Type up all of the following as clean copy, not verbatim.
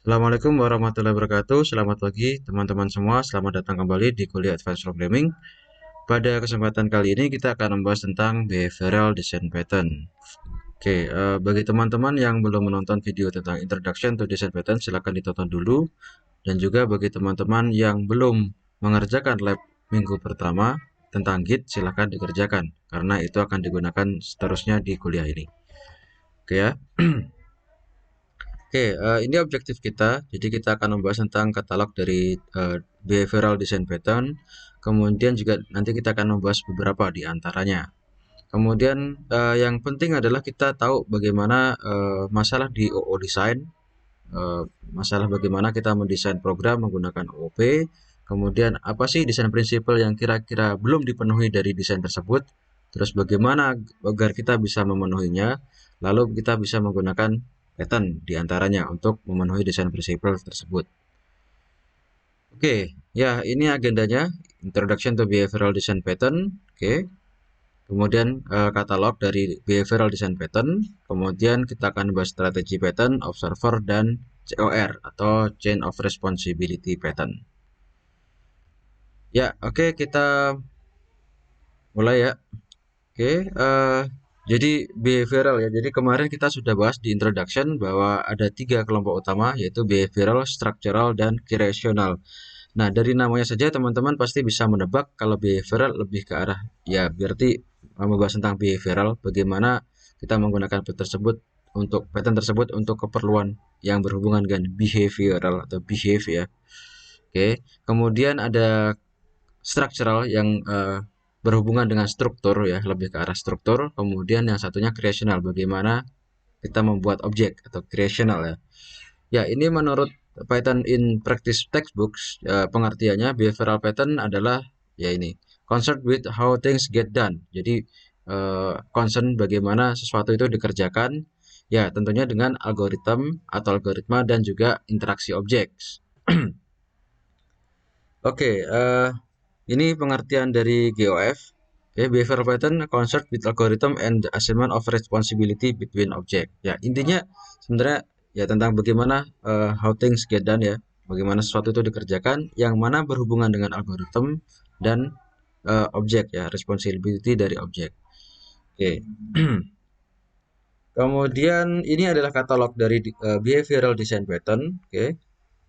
Assalamualaikum warahmatullahi wabarakatuh. Selamat pagi teman-teman semua. Selamat datang kembali di kuliah Advanced Programming. Pada kesempatan kali ini kita akan membahas tentang Behavioral Design Pattern. Oke, bagi teman-teman yang belum menonton video tentang Introduction to Design Pattern, silakan ditonton dulu. Dan juga bagi teman-teman yang belum mengerjakan lab minggu pertama tentang Git, silakan dikerjakan karena itu akan digunakan seterusnya di kuliah ini. Oke ya. Oke, ini objektif kita. Jadi kita akan membahas tentang katalog dari behavioral design pattern. Kemudian juga nanti kita akan membahas beberapa di antaranya. Kemudian yang penting adalah kita tahu bagaimana masalah di OO design, masalah bagaimana kita mendesain program menggunakan OOP. Kemudian apa sih desain prinsipal yang kira-kira belum dipenuhi dari desain tersebut? Terus bagaimana agar kita bisa memenuhinya? Lalu kita bisa menggunakan pattern diantaranya untuk memenuhi desain prinsipal tersebut. Oke, ya ini agendanya Introduction to Behavioral Design Pattern. Oke, kemudian katalog dari Behavioral Design Pattern. Kemudian kita akan bahas strategi pattern, observer, dan COR atau Chain of Responsibility Pattern. Ya, oke kita mulai ya. Oke, jadi behavioral ya. Jadi kemarin kita sudah bahas di introduction bahwa ada tiga kelompok utama yaitu behavioral, structural, dan kirasional. Nah, dari namanya saja teman-teman pasti bisa menebak kalau behavioral lebih ke arah ya berarti membahas tentang behavioral, bagaimana kita menggunakan pattern tersebut untuk keperluan yang berhubungan dengan behavioral atau behave ya. Oke, kemudian ada structural yang berhubungan dengan struktur ya, lebih ke arah struktur. Kemudian yang satunya creational, bagaimana kita membuat objek atau creational ya. Ya, ini menurut Python in Practice Textbooks, pengertiannya behavioral pattern adalah ya ini, concerned with how things get done. Jadi concern bagaimana sesuatu itu dikerjakan, ya tentunya dengan algoritma dan juga interaksi objek. Oke, ini pengertian dari GOF. Okay, behavioral pattern concerned with algorithm and the assignment of responsibility between object. Ya, intinya sebenarnya ya tentang bagaimana how things get done ya, bagaimana sesuatu itu dikerjakan, yang mana berhubungan dengan algoritma dan objek ya, responsibility dari objek. Oke. Okay. Kemudian ini adalah katalog dari behavioral design pattern. Oke. Okay.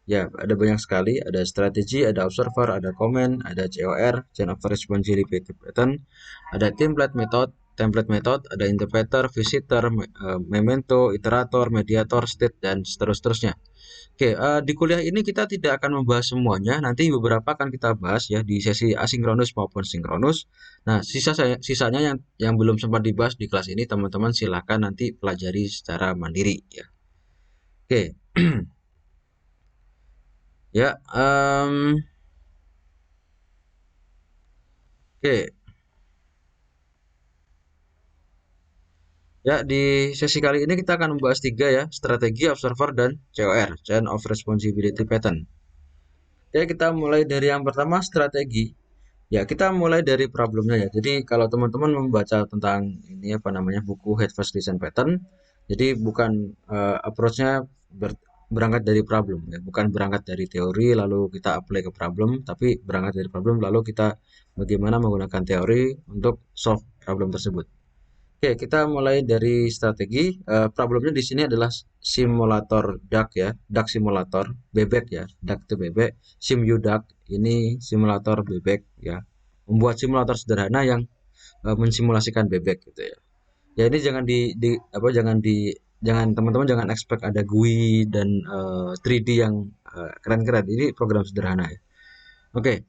Ya, ada banyak sekali. Ada strategi, ada observer, ada comment, ada COR, chain of responsibility pattern, ada template method, ada interpreter, visitor, memento, iterator, mediator, state, dan seterusnya. Oke, di kuliah ini kita tidak akan membahas semuanya. Nanti beberapa akan kita bahas ya di sesi asinkronus maupun sinkronus. Nah, sisanya yang belum sempat dibahas di kelas ini, teman-teman silakan nanti pelajari secara mandiri ya. Oke. Ya, oke. Ya, di sesi kali ini kita akan membahas tiga ya, strategi, observer, dan COR, Chain of Responsibility Pattern. Oke, kita mulai dari yang pertama, strategi. Ya, kita mulai dari problemnya ya. Jadi, kalau teman-teman membaca tentang ini apa namanya buku Head First Design Pattern, jadi bukan approach-nya berangkat dari problem ya, bukan berangkat dari teori lalu kita apply ke problem, tapi berangkat dari problem lalu kita bagaimana menggunakan teori untuk solve problem tersebut. Oke, kita mulai dari strategi. Problemnya di sini adalah simulator duck ya, duck simulator, bebek ya, duck itu bebek, duck ini simulator bebek ya. Membuat simulator sederhana yang mensimulasikan bebek gitu ya. Ya ini jangan di apa jangan teman-teman jangan expect ada GUI dan 3D yang keren-keren. Ini program sederhana ya. Oke.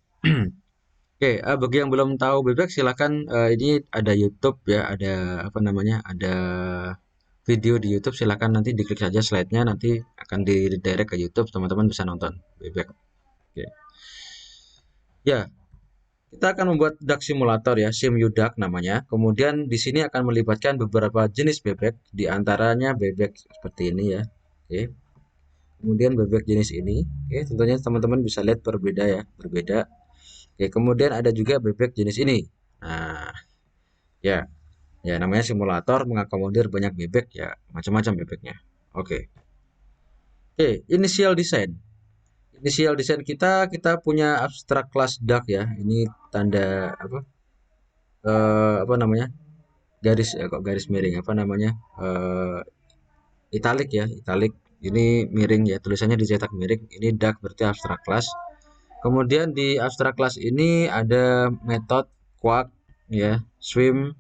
Oke, bagi yang belum tahu Bebek silakan ini ada YouTube ya, ada apa namanya, ada video di YouTube silakan nanti diklik saja slide-nya nanti akan di redirect ke YouTube teman-teman bisa nonton Bebek. Oke. Ya, kita akan membuat duck simulator ya, SimUDuck namanya. Kemudian di sini akan melibatkan beberapa jenis bebek, di antaranya bebek seperti ini ya. Oke. Kemudian bebek jenis ini, oke, tentunya teman-teman bisa lihat berbeda ya, berbeda. Oke, kemudian ada juga bebek jenis ini. Nah, ya, ya namanya simulator mengakomodir banyak bebek ya, macam-macam bebeknya. Oke. Oke, initial design. Initial design kita punya abstract class duck ya. Ini tanda apa? Apa namanya? Garis kok garis miring apa namanya? Italic ya, italic. Ini miring ya, tulisannya dicetak miring. Ini duck berarti abstract class. Kemudian di abstract class ini ada method quack ya, swim,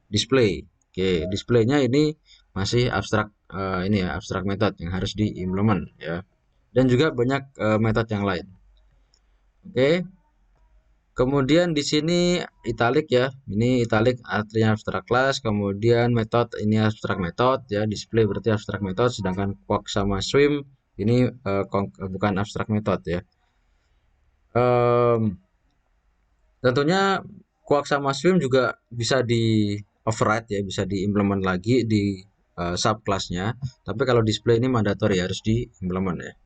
display. Oke, displaynya ini masih abstrak ini ya, abstrak method yang harus diimplement ya. Dan juga banyak metode yang lain. Oke. Kemudian di sini italic ya. Ini italic artinya abstrak class, kemudian metode ini abstrak method ya, display berarti abstrak method, sedangkan quack sama swim ini bukan abstrak method ya. Em, tentunya quack sama swim juga bisa di override ya, bisa diimplement lagi di subclassnya. Tapi kalau display ini mandatory harus diimplement ya.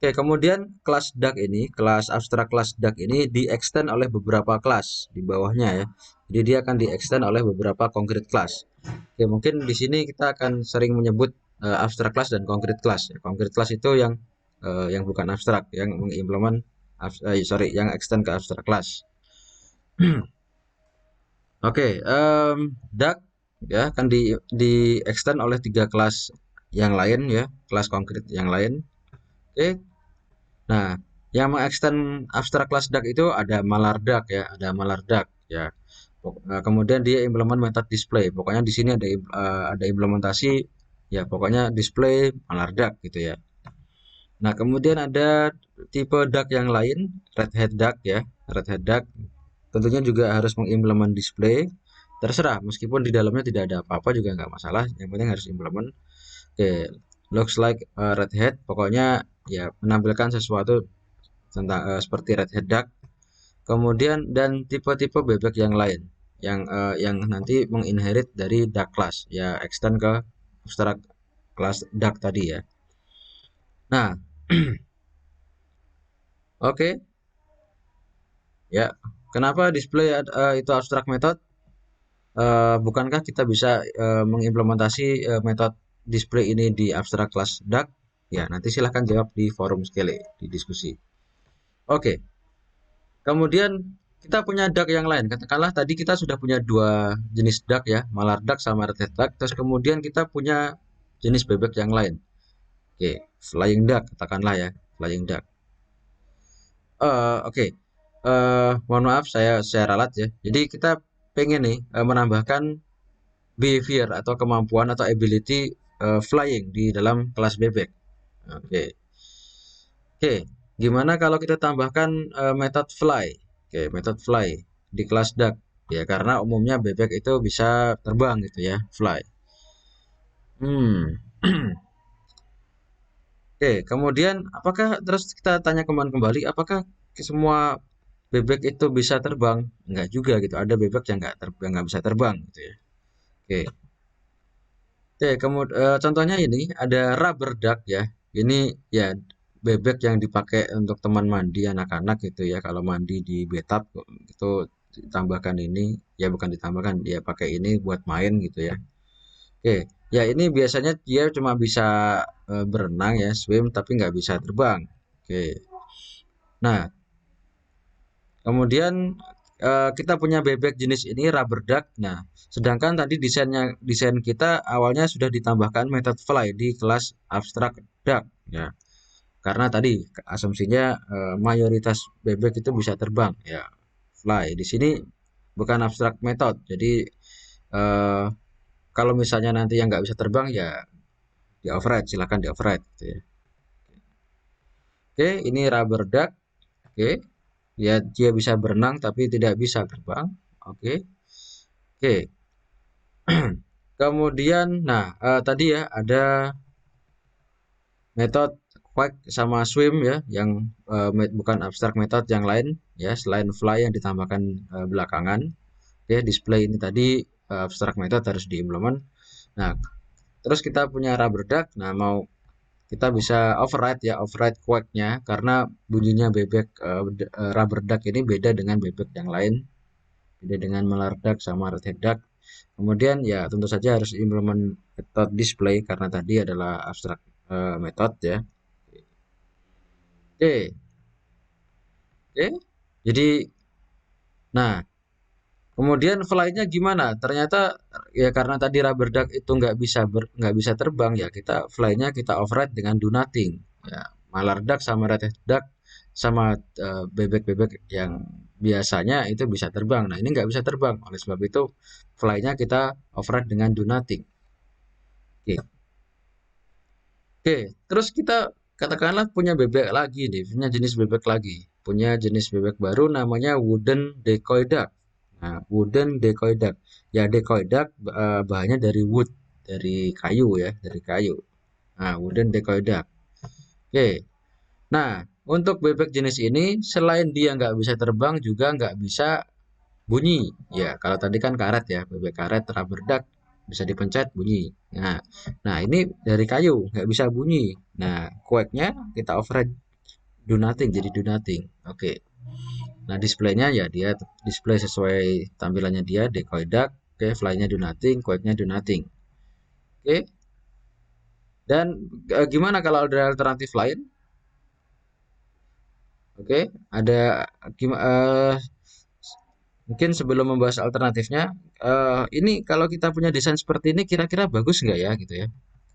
Oke, kemudian kelas DAG ini, kelas abstrak kelas DAG ini di-extend oleh beberapa kelas di bawahnya ya. Jadi dia akan di-extend oleh beberapa concrete class. Oke, mungkin di sini kita akan sering menyebut abstrak class dan concrete class. Ya, concrete class itu yang bukan abstrak, yang mengimplement yang extend ke abstrak class. Oke, DAG ya akan di extend oleh tiga kelas yang lain ya, kelas konkret yang lain. Oke, nah yang mengextend abstrak kelas DAG itu ada malardag ya, ada malardag ya. Kemudian dia implement method display. Pokoknya di sini ada implementasi ya, pokoknya display malardag gitu ya. Nah, kemudian ada tipe DAG yang lain, red hat DAG ya, red hat DAG tentunya juga harus mengimplement display. Terserah, meskipun di dalamnya tidak ada apa-apa juga nggak masalah. Yang penting harus implement. Oke, looks like red hat. Pokoknya ya menampilkan sesuatu tentang seperti red hat duck. Kemudian dan tipe-tipe bebek yang lain yang nanti menginherit dari duck class ya extend ke abstract class duck tadi ya. Nah, oke ya. Kenapa display itu abstract method? Bukankah kita bisa mengimplementasi metode display ini di abstract class duck? Ya, nanti silahkan jawab di forum Skele di diskusi. Oke, kemudian kita punya duck yang lain. Katakanlah tadi kita sudah punya dua jenis duck ya, malar duck sama red head duck. Terus kemudian kita punya jenis bebek yang lain. Oke, flying duck katakanlah ya, flying duck. Oke, mohon maaf saya ralat ya. Jadi kita pengen nih menambahkan behavior atau kemampuan atau ability flying di dalam kelas bebek. Oke. Oke, gimana kalau kita tambahkan method fly? Oke, method fly di kelas duck. Ya, karena umumnya bebek itu bisa terbang gitu ya, fly. Hmm. Oke, kemudian apakah terus kita tanya kembali, apakah semua bebek itu bisa terbang? Enggak juga gitu. Ada bebek yang nggak bisa terbang gitu ya. Oke. Oke, kemudian contohnya ini ada rubber duck ya. Ini ya bebek yang dipakai untuk teman mandi anak-anak gitu ya. Kalau mandi di bathtub itu ditambahkan ini, ya bukan ditambahkan, dia pakai ini buat main gitu ya. Oke, ya ini biasanya dia cuma bisa berenang ya, swim tapi nggak bisa terbang. Oke. Nah, kemudian kita punya bebek jenis ini rubber duck. Nah, sedangkan tadi desain kita awalnya sudah ditambahkan method fly di kelas abstract duck ya. Karena tadi asumsinya mayoritas bebek itu bisa terbang ya. Fly di sini bukan abstract method. Jadi eh, kalau misalnya nanti yang nggak bisa terbang ya di override, silakan di override gitu ya. Oke, ini rubber duck. Oke, ya dia bisa berenang tapi tidak bisa terbang. Oke. Oke, kemudian, nah tadi ya ada metode quack sama swim ya, yang bukan abstrak method yang lain ya, selain fly yang ditambahkan belakangan. Oke, display ini tadi abstrak method harus diimplement. Nah, terus kita punya rubber duck. Nah, mau kita bisa override ya, override quack-nya karena bunyinya bebek rubber duck ini beda dengan bebek yang lain, beda dengan melar duck sama redhead duck. Kemudian ya tentu saja harus implement method display karena tadi adalah abstrak method ya. Oke, oke. Jadi, nah, kemudian flight-nya gimana? Ternyata ya karena tadi rubber duck itu nggak bisa terbang ya, kita flight-nya kita override dengan do nothing. Ya, mallard duck sama red-headed duck sama bebek-bebek yang biasanya itu bisa terbang. Nah, ini nggak bisa terbang. Oleh sebab itu flight-nya kita override dengan do nothing. Oke. Oke, terus kita katakanlah punya bebek lagi nih, punya jenis bebek lagi. Punya jenis bebek baru namanya wooden decoy duck. Nah, wooden decoy duck. Ya, decoy duck bahannya dari wood, dari kayu ya, dari kayu. Nah, wooden decoy duck. Oke. Nah, untuk bebek jenis ini selain dia nggak bisa terbang juga nggak bisa bunyi. Ya, kalau tadi kan karet ya, bebek karet, rubber duck bisa dipencet bunyi. Nah, nah ini dari kayu, nggak bisa bunyi. Nah, quack-nya kita override do nothing jadi do nothing. Oke. Nah, displaynya ya dia display sesuai tampilannya dia decoy duck. Oke, fly-nya do nothing, quack-nya do nothing. Oke. Dan gimana kalau ada alternatif lain? Oke, ada mungkin sebelum membahas alternatifnya, ini kalau kita punya desain seperti ini kira-kira bagus nggak ya gitu ya?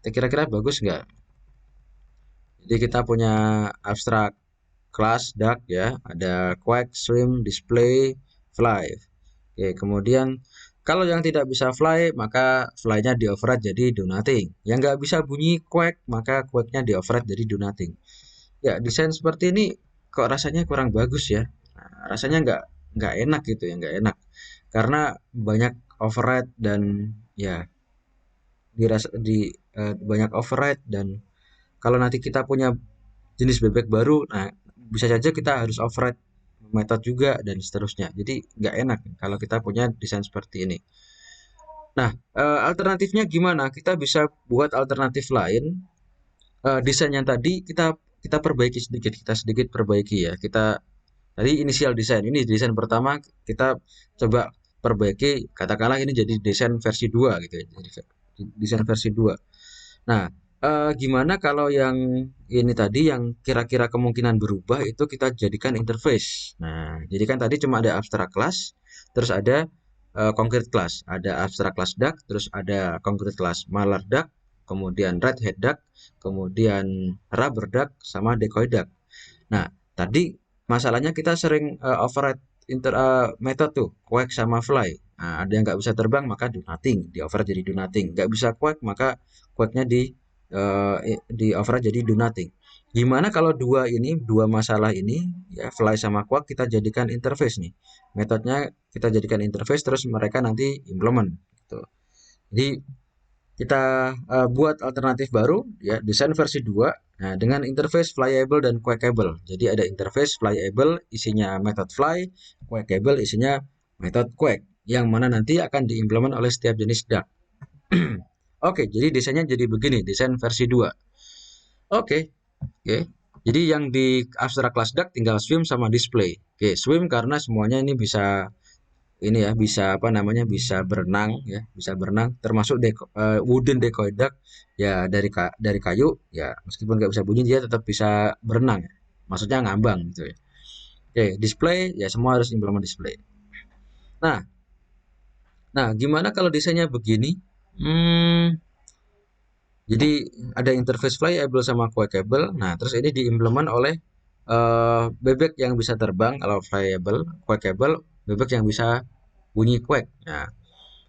Kira-kira bagus nggak? Jadi kita punya abstrak class duck ya, ada quack, swim, display, fly. Oke, kemudian kalau yang tidak bisa fly maka fly-nya di override jadi do nothing. Yang nggak bisa bunyi quack maka quack-nya di override jadi do nothing. Ya desain seperti ini kok rasanya kurang bagus ya. Nah, rasanya nggak enak gitu ya, nggak enak karena banyak override dan ya dirasa banyak override dan kalau nanti kita punya jenis bebek baru, nah bisa saja kita harus override metode juga dan seterusnya. Jadi nggak enak kalau kita punya desain seperti ini. Nah, alternatifnya gimana? Kita bisa buat alternatif lain. Desain yang tadi kita perbaiki sedikit, kita sedikit perbaiki ya. Kita tadi inisial desain ini desain pertama kita coba perbaiki, katakanlah ini jadi desain versi 2 gitu ya. Jadi desain versi 2. Nah, gimana kalau yang ini tadi yang kira-kira kemungkinan berubah itu kita jadikan interface. Nah, jadi kan tadi cuma ada abstract class, terus ada concrete class, ada abstract class duck, terus ada concrete class mallard duck, kemudian red-head duck, kemudian rubber duck, sama decoy duck. Nah, tadi masalahnya kita sering override method tuh, quack sama fly. Nah, ada yang nggak bisa terbang maka do nothing, di override jadi do nothing. Nggak bisa quack maka quacknya di override jadi do nothing. Gimana kalau dua masalah ini ya fly sama quack kita jadikan interface nih. Metodenya kita jadikan interface terus mereka nanti implement gitu. Jadi kita buat alternatif baru ya desain versi 2 nah dengan interface flyable dan quackable. Jadi ada interface flyable isinya method fly, quackable isinya method quack yang mana nanti akan diimplement oleh setiap jenis duck. Oke, jadi desainnya jadi begini, desain versi 2. Oke. Oke. Jadi yang di abstract class duck tinggal swim sama display. Oke, swim karena semuanya ini bisa ini ya bisa apa namanya bisa berenang ya bisa berenang termasuk wooden decoy duck ya dari kayu ya meskipun nggak bisa bunyi dia tetap bisa berenang ya. Maksudnya ngambang gitu ya. Oke, display ya semua harus implement display. Nah, nah gimana kalau desainnya begini? Hmm, jadi ada interface flyable sama quackable. Nah, terus ini diimplement oleh bebek yang bisa terbang kalau flyable, quackable, bebek yang bisa bunyi quack. Nah,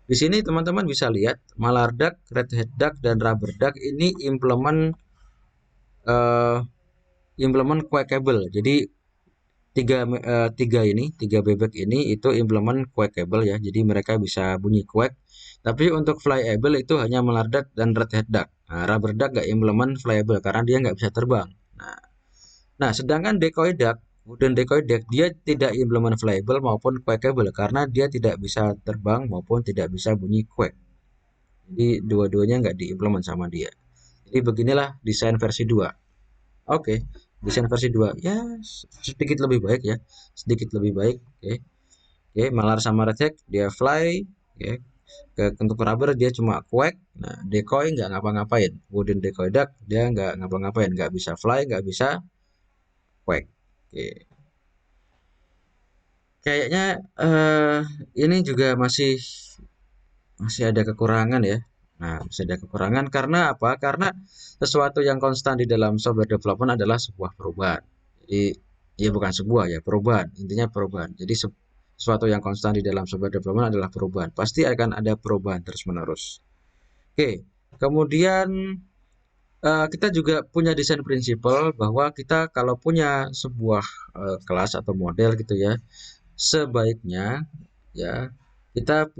di sini teman-teman bisa lihat mallard duck, red-headed duck, dan rubber duck ini eh, implement quackable. Jadi tiga bebek ini itu implement quackable ya. Jadi mereka bisa bunyi quack. Tapi untuk flyable itu hanya mallard duck dan red-headed duck. Nah, rubber duck nggak implement flyable karena dia nggak bisa terbang. Nah, nah sedangkan decoy duck dan decoy duck dia tidak implement flyable maupun quackable karena dia tidak bisa terbang maupun tidak bisa bunyi quack. Jadi dua-duanya nggak diimplement sama dia. Jadi beginilah desain versi 2. Oke, desain versi 2 ya sedikit lebih baik ya. Sedikit lebih baik. Oke. Oke, Malar sama Recek dia fly, oke. Untuk rubber dia cuma quack. Nah, decoy nggak ngapa-ngapain. Wooden decoy duck dia nggak ngapa-ngapain, nggak bisa fly, nggak bisa quack. Oke. Kayaknya ini juga masih masih ada kekurangan ya. Nah, masih ada kekurangan karena apa? Karena sesuatu yang konstan di dalam software development adalah sebuah perubahan. Jadi, ya bukan sebuah ya, perubahan. Intinya perubahan. Jadi sesuatu yang konstan di dalam software development adalah perubahan. Pasti akan ada perubahan terus-menerus. Oke, kemudian kita juga punya desain prinsipal bahwa kita kalau punya sebuah kelas atau model gitu ya, sebaiknya ya kita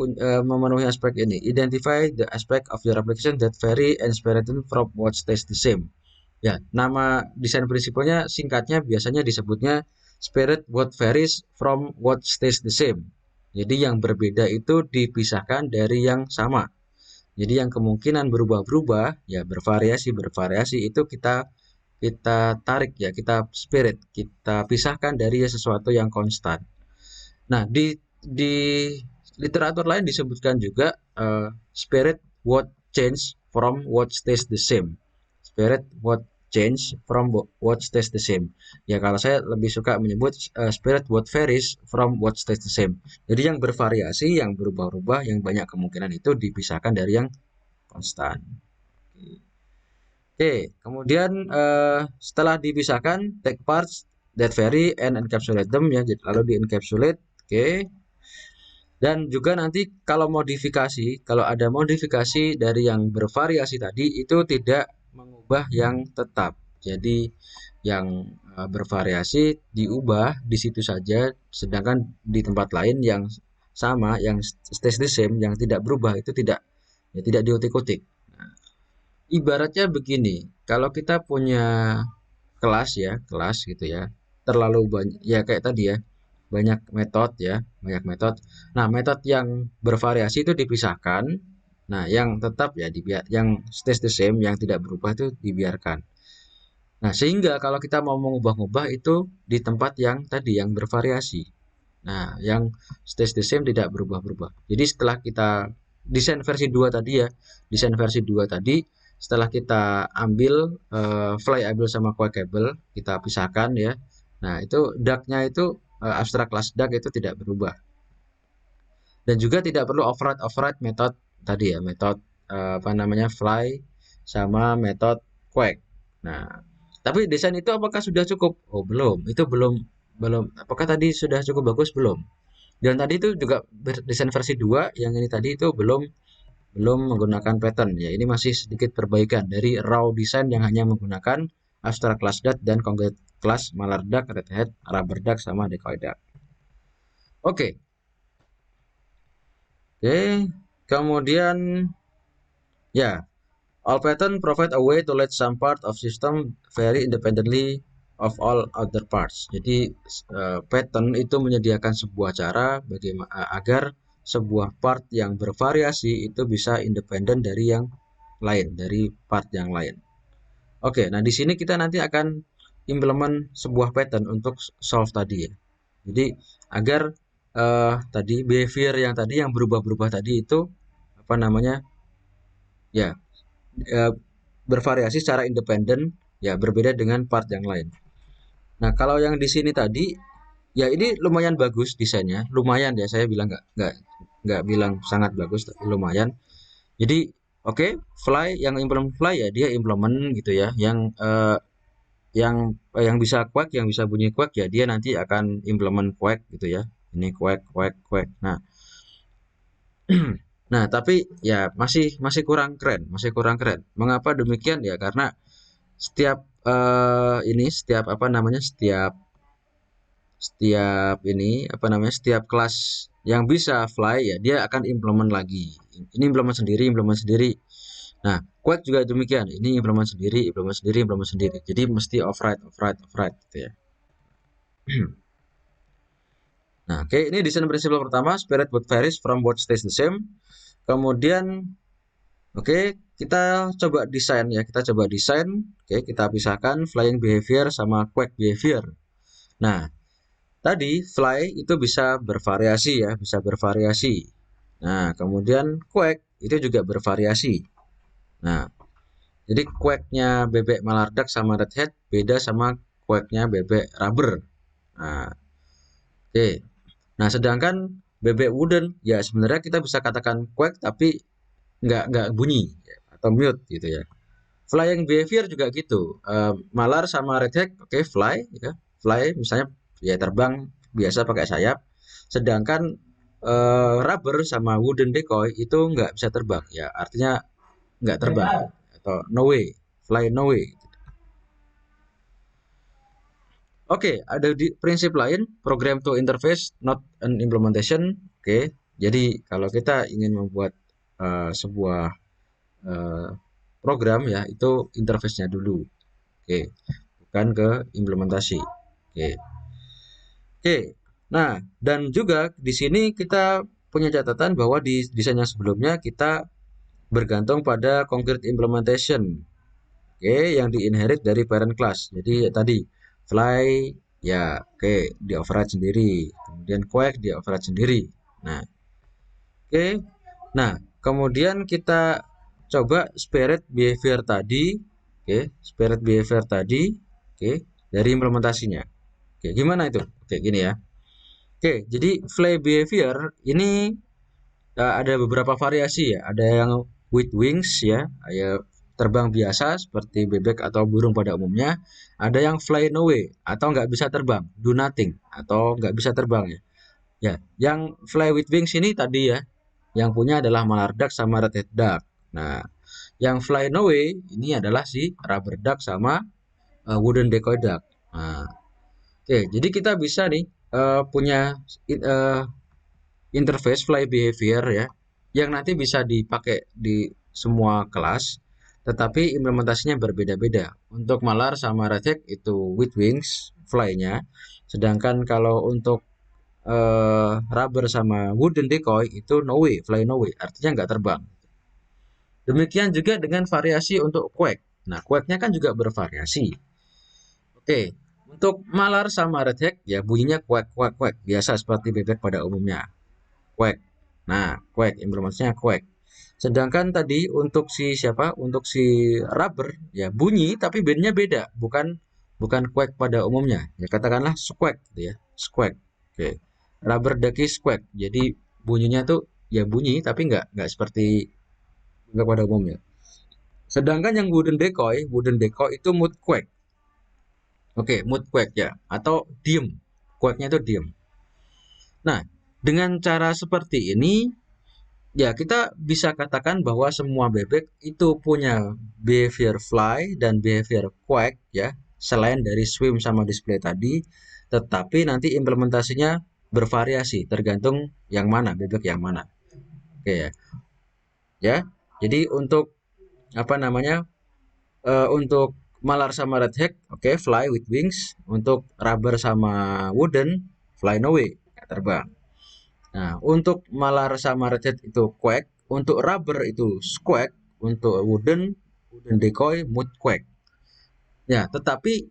memenuhi aspek ini. Identify the aspect of your application that vary and separate from what stays the same. Ya, nama desain prinsipalnya singkatnya biasanya disebutnya spirit what varies from what stays the same. Jadi yang berbeda itu dipisahkan dari yang sama. Jadi yang kemungkinan berubah-berubah, ya bervariasi itu kita kita tarik ya, kita spirit, kita pisahkan dari sesuatu yang konstan. Nah, di literatur lain disebutkan juga spirit what change from what stays the same. Spirit what change from what stays the same. Ya kalau saya lebih suka menyebut spirit what varies from what stays the same. Jadi yang bervariasi, yang berubah-ubah, yang banyak kemungkinan itu dipisahkan dari yang konstan. Oke, kemudian setelah dipisahkan, take parts that vary and encapsulate them ya. Lalu di encapsulate, oke. Dan juga nanti kalau modifikasi, kalau ada modifikasi dari yang bervariasi tadi itu tidak mengubah yang tetap. Jadi yang bervariasi diubah di situ saja, sedangkan di tempat lain yang sama, yang stays the same, yang tidak berubah itu tidak ya tidak diutik-utik. Ibaratnya begini, kalau kita punya kelas ya, kelas gitu ya, terlalu banyak ya kayak tadi ya, banyak metode ya, banyak metode. Nah, metode yang bervariasi itu dipisahkan. Nah, yang tetap ya yang stays the same, yang tidak berubah itu dibiarkan. Nah, sehingga kalau kita mau mengubah-ubah itu di tempat yang tadi yang bervariasi. Nah, yang stays the same tidak berubah-berubah. Jadi setelah kita desain versi 2 tadi ya, desain versi 2 tadi setelah kita ambil flyable sama quackable, kita pisahkan ya. Nah, itu duck-nya itu abstract class duck itu tidak berubah. Dan juga tidak perlu override method tadi ya, metode apa namanya fly sama metode quack. Nah, tapi desain itu apakah sudah cukup? Oh, belum. Itu belum belum apakah tadi sudah cukup bagus belum? Dan tadi itu juga desain versi 2 yang ini tadi itu belum belum menggunakan pattern ya. Ini masih sedikit perbaikan dari raw design yang hanya menggunakan abstract class duck dan concrete class malar duck, red hat, rubber duck sama decoy duck. Oke. Oke, kemudian ya, all pattern provide a way to let some part of system vary independently of all other parts. Jadi pattern itu menyediakan sebuah cara bagaimana agar sebuah part yang bervariasi itu bisa independen dari yang lain, dari part yang lain. Oke, nah di sini kita nanti akan implement sebuah pattern untuk solve tadi ya. Jadi agar tadi behavior yang tadi yang berubah-berubah tadi itu apa namanya ya eh, bervariasi secara independen ya berbeda dengan part yang lain. Nah kalau yang di sini tadi ya ini lumayan bagus desainnya, lumayan ya saya bilang nggak bilang sangat bagus tapi lumayan. Jadi oke, fly yang implement fly ya dia implement gitu ya, yang bisa quack, yang bisa bunyi quack ya dia nanti akan implement quack gitu ya. Ini quack quack quack. Nah, nah tapi ya masih masih kurang keren, masih kurang keren. Mengapa demikian ya? Karena setiap ini setiap apa namanya setiap ini apa namanya setiap kelas yang bisa fly ya dia akan implement lagi. Ini implement sendiri. Nah, quack juga demikian. Ini implement sendiri, implement sendiri, implement sendiri. Jadi mesti override gitu ya. Nah, oke, ini desain prinsipal pertama, spirit what varies from what stays the same. Kemudian, oke, kita coba desain ya, kita coba desain. Oke, kita pisahkan flying behavior sama quack behavior. Nah, tadi fly itu bisa bervariasi ya, bisa bervariasi. Nah, kemudian quack itu juga bervariasi. Nah, jadi quacknya bebek malardak sama redhead beda sama quacknya bebek rubber. Nah, oke. Nah, sedangkan bebek wooden ya sebenarnya kita bisa katakan quack tapi nggak bunyi ya, atau mute gitu ya. Flying behavior juga gitu. Malar sama redhead oke fly ya. Fly misalnya ya terbang biasa pakai sayap. Sedangkan rubber sama wooden decoy itu nggak bisa terbang ya. Artinya nggak terbang atau no way, fly no way. Oke, ada di prinsip lain, program to interface, not an implementation. Oke, jadi kalau kita ingin membuat sebuah eh, program ya, itu interface-nya dulu. Oke, bukan ke implementasi. Oke, oke. Nah, dan juga di sini kita punya catatan bahwa di desain yang sebelumnya kita bergantung pada concrete implementation. Oke, yang di-inherit dari parent class. Jadi ya tadi fly ya oke di override sendiri, kemudian quack di override sendiri. Nah, oke. Nah, kemudian kita coba spirit behavior tadi, oke, spirit behavior tadi, oke, dari implementasinya. Oke, gimana itu? Oke, gini ya. Oke, jadi fly behavior ini ada beberapa variasi ya. Ada yang with wings ya, ya terbang biasa seperti bebek atau burung pada umumnya. Ada yang fly away atau nggak bisa terbang, do nothing atau nggak bisa terbang ya. Ya, yang fly with wings ini tadi ya, yang punya adalah malardak sama red-headed duck. Nah, yang fly away ini adalah si rubber duck sama wooden decoy duck. Nah, oke, jadi kita bisa nih punya uh, interface fly behavior ya yang nanti bisa dipakai di semua kelas tetapi implementasinya berbeda-beda. Untuk malar sama redhead itu with wings fly-nya, sedangkan kalau untuk rubber sama wooden decoy itu no way, fly no way, artinya nggak terbang. Demikian juga dengan variasi untuk quack. Nah, quack-nya kan juga bervariasi. Oke, untuk malar sama redhead ya bunyinya quack quack quack biasa seperti bebek pada umumnya. Quack. Nah, quack implementasinya quack. Sedangkan tadi untuk si siapa? Untuk si rubber ya bunyi tapi bandnya beda, bukan bukan quack pada umumnya. Ya katakanlah squawk gitu ya. Squawk. Oke. Rubber ducky squawk. Jadi bunyinya tuh ya bunyi tapi nggak seperti nggak pada umumnya. Sedangkan yang wooden decoy itu mood quack. Oke, mood quack ya atau diem. Quacknya itu diem. Nah, dengan cara seperti ini ya, kita bisa katakan bahwa semua bebek itu punya behavior fly dan behavior quack ya, selain dari swim sama display tadi, tetapi nanti implementasinya bervariasi tergantung yang mana, bebek yang mana. Oke ya. Ya. Jadi untuk apa namanya? Untuk malar sama redhead, oke, fly with wings. Untuk rubber sama wooden, fly no way, ya, terbang. Nah, untuk malar sama redhead itu quack, untuk rubber itu squawk, untuk wooden decoy mood quack. Ya, tetapi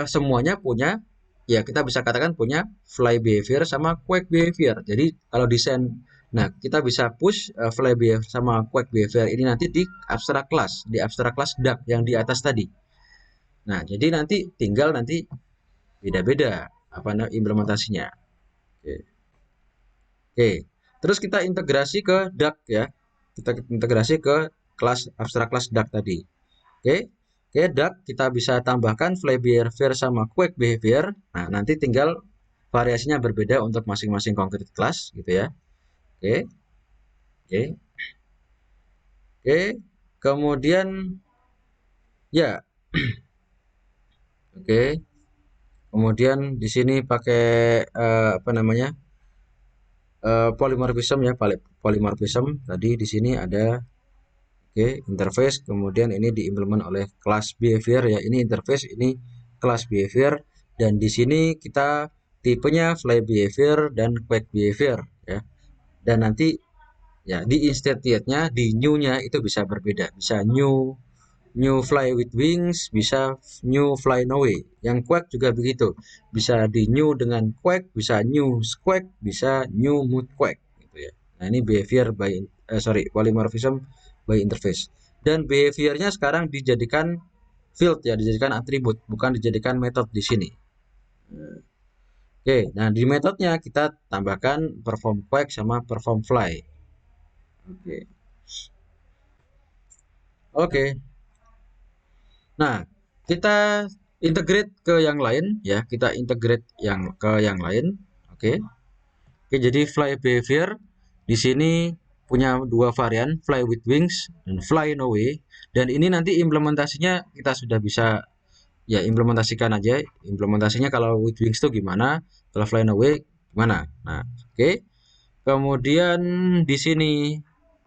semuanya punya ya kita bisa katakan punya fly behavior sama quack behavior. Jadi kalau desain nah kita bisa push fly behavior sama quack behavior ini nanti di abstrak class duck yang di atas tadi. Nah, jadi nanti tinggal nanti beda-beda apa implementasinya. Oke. Oke, terus kita integrasi ke Duck ya. Kita integrasi ke kelas abstrak kelas Duck tadi. Oke, oke Duck kita bisa tambahkan fly behavior sama quack behavior. Nah, nanti tinggal variasinya berbeda untuk masing-masing concrete class gitu ya. Oke, oke, oke. Kemudian ya, oke. Kemudian di sini pakai apa namanya? Polymorphism ya, polymorphism. Tadi di sini ada oke, interface kemudian ini diimplement oleh kelas behavior ya. Ini interface, ini kelas behavior dan di sini kita tipenya fly behavior dan quack behavior ya. Dan nanti ya di instantiate-nya, di new-nya itu bisa berbeda. Bisa new new fly with wings, bisa new fly no way. Yang quack juga begitu. Bisa di new dengan quack, bisa new squawk, bisa new mood quack gitu ya. Nah, ini behavior by polymorphism by interface. Dan behaviornya sekarang dijadikan field ya, dijadikan atribut, bukan dijadikan metode di sini. Oke, nah di metodenya kita tambahkan perform quack sama perform fly. Oke. Oke. Nah, kita integrate ke yang lain ya, kita integrate yang ke yang lain. Oke. Oke, jadi fly behavior di sini punya dua varian, fly with wings dan fly no way. Dan ini nanti implementasinya kita sudah bisa ya implementasikan aja. Implementasinya kalau with wings itu gimana, kalau fly no way gimana. Nah, oke. Kemudian di sini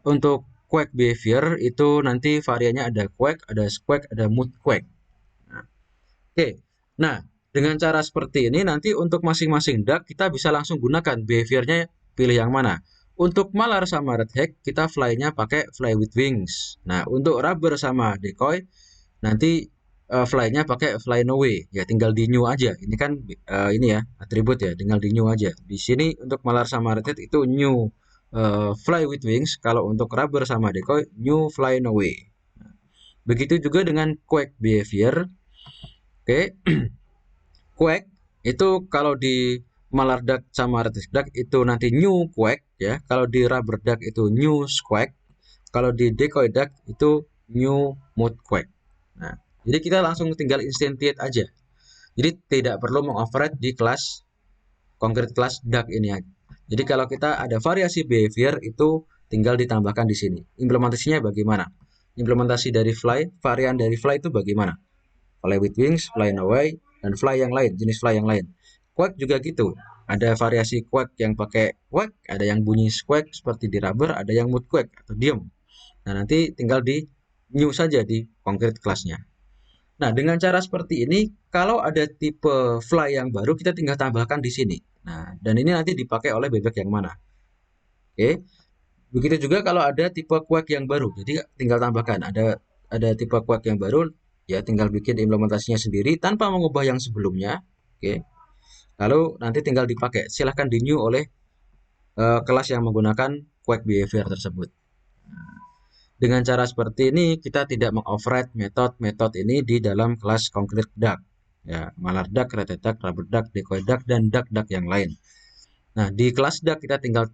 untuk quack behavior itu nanti variannya ada quack, ada squawk, ada mood quack. Nah, oke. Nah, dengan cara seperti ini nanti untuk masing-masing duck kita bisa langsung gunakan behaviornya pilih yang mana. Untuk malar sama redhead kita fly-nya pakai fly with wings. Nah, untuk rubber sama decoy nanti fly-nya pakai fly no way. Ya tinggal di new aja. Ini kan ini ya atribut ya, tinggal di new aja. Di sini untuk malar sama redhead itu new fly with wings. Kalau untuk rubber sama decoy new fly no way. Begitu juga dengan quack behavior. Oke. Quack itu kalau di malar duck sama redfish duck itu nanti new quack ya. Kalau di rubber duck itu new squawk. Kalau di decoy duck itu new mood quack. Nah, jadi kita langsung tinggal instantiate aja. Jadi tidak perlu mengoverride di kelas konkret kelas duck ini aja. Jadi kalau kita ada variasi behavior itu tinggal ditambahkan di sini. Implementasinya bagaimana? Implementasi dari fly, varian dari fly itu bagaimana? Fly with wings, fly away, dan fly yang lain, jenis fly yang lain. Quack juga gitu. Ada variasi quack yang pakai quack, ada yang bunyi squawk seperti di rubber, ada yang mood quack atau diem. Nah, nanti tinggal di new saja di konkret kelasnya. Nah, dengan cara seperti ini, kalau ada tipe fly yang baru, kita tinggal tambahkan di sini. Nah, dan ini nanti dipakai oleh bebek yang mana. Oke. Begitu juga kalau ada tipe quack yang baru. Jadi tinggal tambahkan ada tipe quack yang baru, ya tinggal bikin implementasinya sendiri tanpa mengubah yang sebelumnya. Oke. Lalu nanti tinggal dipakai. Silahkan di new oleh kelas yang menggunakan quack behavior tersebut. Dengan cara seperti ini kita tidak mengoverride metode-metode ini di dalam kelas concrete duck. Ya, malar duck, redhead duck, rubber duck, decoy duck, dan duck-duck yang lain. Nah, di kelas duck kita tinggal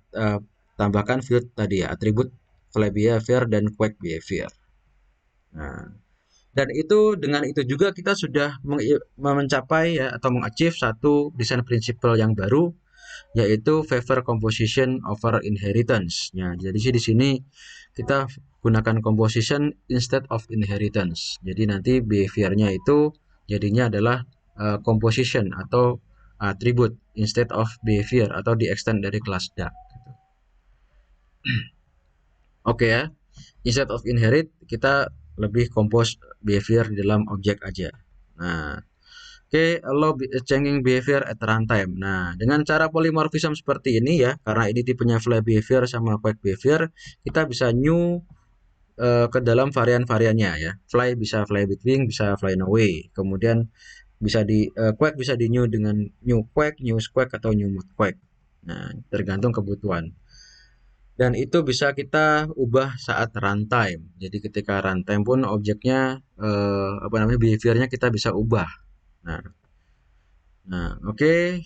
tambahkan field tadi ya, atribut fly behavior dan quack behavior. Nah, dan itu dengan itu juga kita sudah mencapai ya atau mengachieve satu desain principle yang baru yaitu favor composition over inheritance. Ya, jadi di sini kita gunakan composition instead of inheritance. Jadi nanti behaviornya itu jadinya adalah composition atau atribut instead of behavior atau di extend dari kelas duck. Oke ya, instead of inherit kita lebih compose behavior di dalam objek aja. Nah, oke, allow changing behavior at runtime. Nah, dengan cara polymorphism seperti ini ya, karena ini tipenya fly behavior sama quack behavior, kita bisa new ke dalam varian-variannya ya. Fly bisa fly with wing, bisa fly no way. Kemudian bisa di quack bisa di new dengan new quack, new squawk atau new mood quack. Nah, tergantung kebutuhan. Dan itu bisa kita ubah saat runtime. Jadi ketika runtime pun objeknya behaviornya kita bisa ubah. Nah, oke.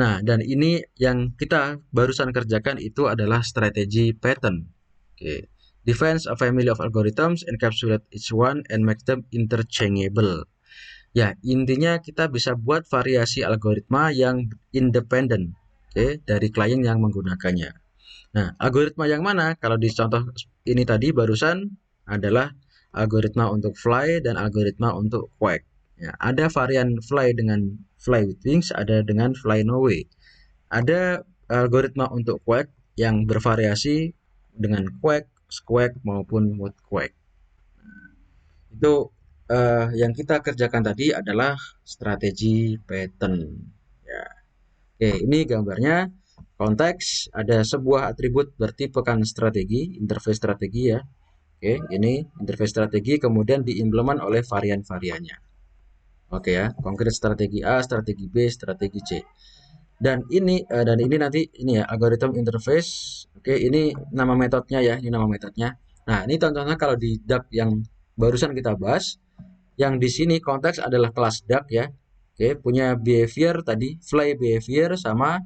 Nah, dan ini yang kita barusan kerjakan itu adalah strategi pattern. Oke. Defines a family of algorithms, encapsulate each one, and make them interchangeable. Ya, intinya kita bisa buat variasi algoritma yang independen, dari klien yang menggunakannya. Nah, algoritma yang mana? Kalau di contoh ini tadi barusan adalah algoritma untuk fly dan algoritma untuk quack. Ya, ada varian fly dengan fly with wings, ada dengan fly no way. Ada algoritma untuk quack yang bervariasi dengan quack, squawk maupun mood quack. Itu yang kita kerjakan tadi adalah strategi pattern. Ya. Oke, ini gambarnya. Konteks ada sebuah atribut bertipekan strategi, interface strategi ya. Oke, ini interface strategi kemudian diimplement oleh varian-variannya. Oke ya, konkret strategi A, strategi B, strategi C. Dan ini nanti ini ya algorithm interface. Oke, ini nama metodenya ya, ini nama metodenya. Nah, ini contohnya kalau di Duck yang barusan kita bahas, yang di sini konteks adalah kelas Duck ya. Oke, punya behavior tadi fly behavior sama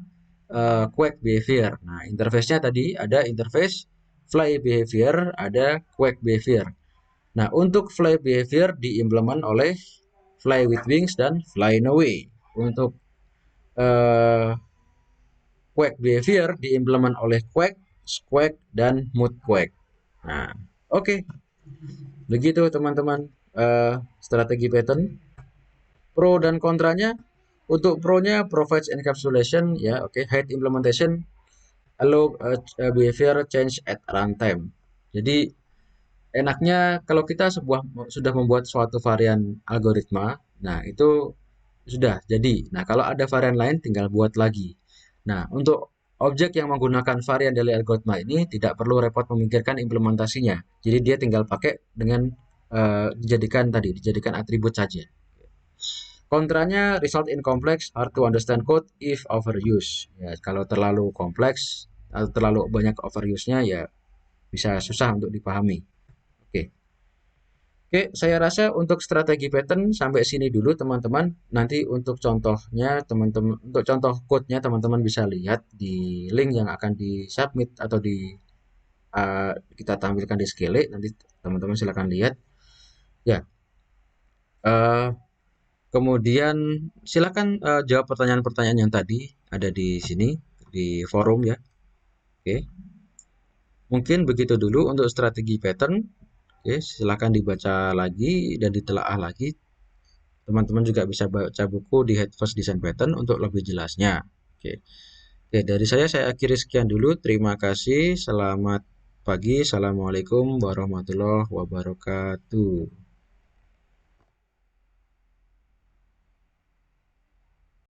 quack behavior. Nah, interface-nya tadi ada interface fly behavior, ada quack behavior. Nah, untuk fly behavior diimplement oleh fly with wings dan fly no way. Untuk eh, quack behavior diimplement oleh quack, squawk, dan mood quack. Nah, oke, begitu teman-teman strategi pattern. Pro dan kontranya, untuk pro-nya provides encapsulation ya, oke, hide implementation, allow behavior change at runtime. Jadi enaknya kalau kita sudah membuat suatu varian algoritma, nah itu sudah jadi. Nah, kalau ada varian lain tinggal buat lagi. Nah, untuk objek yang menggunakan varian dari algoritma ini tidak perlu repot memikirkan implementasinya. Jadi dia tinggal pakai dengan dijadikan atribut saja. Kontranya, result in complex, hard to understand code if overuse. Ya, kalau terlalu kompleks atau terlalu banyak overuse-nya ya bisa susah untuk dipahami. Oke. Oke, saya rasa untuk strategi pattern sampai sini dulu teman-teman. Nanti untuk contohnya teman-teman, untuk contoh code-nya teman-teman bisa lihat di link yang akan di-submit atau kita tampilkan di Skele. Nanti teman-teman silakan lihat. Ya, eh, kemudian silakan jawab pertanyaan-pertanyaan yang tadi ada di sini di forum ya. Oke, mungkin begitu dulu untuk strategi pattern. Oke, silakan dibaca lagi dan ditelaah lagi. Teman-teman juga bisa baca buku di Head First Design Pattern untuk lebih jelasnya. Oke. Oke, dari saya akhiri sekian dulu. Terima kasih. Selamat pagi. Assalamualaikum warahmatullahi wabarakatuh.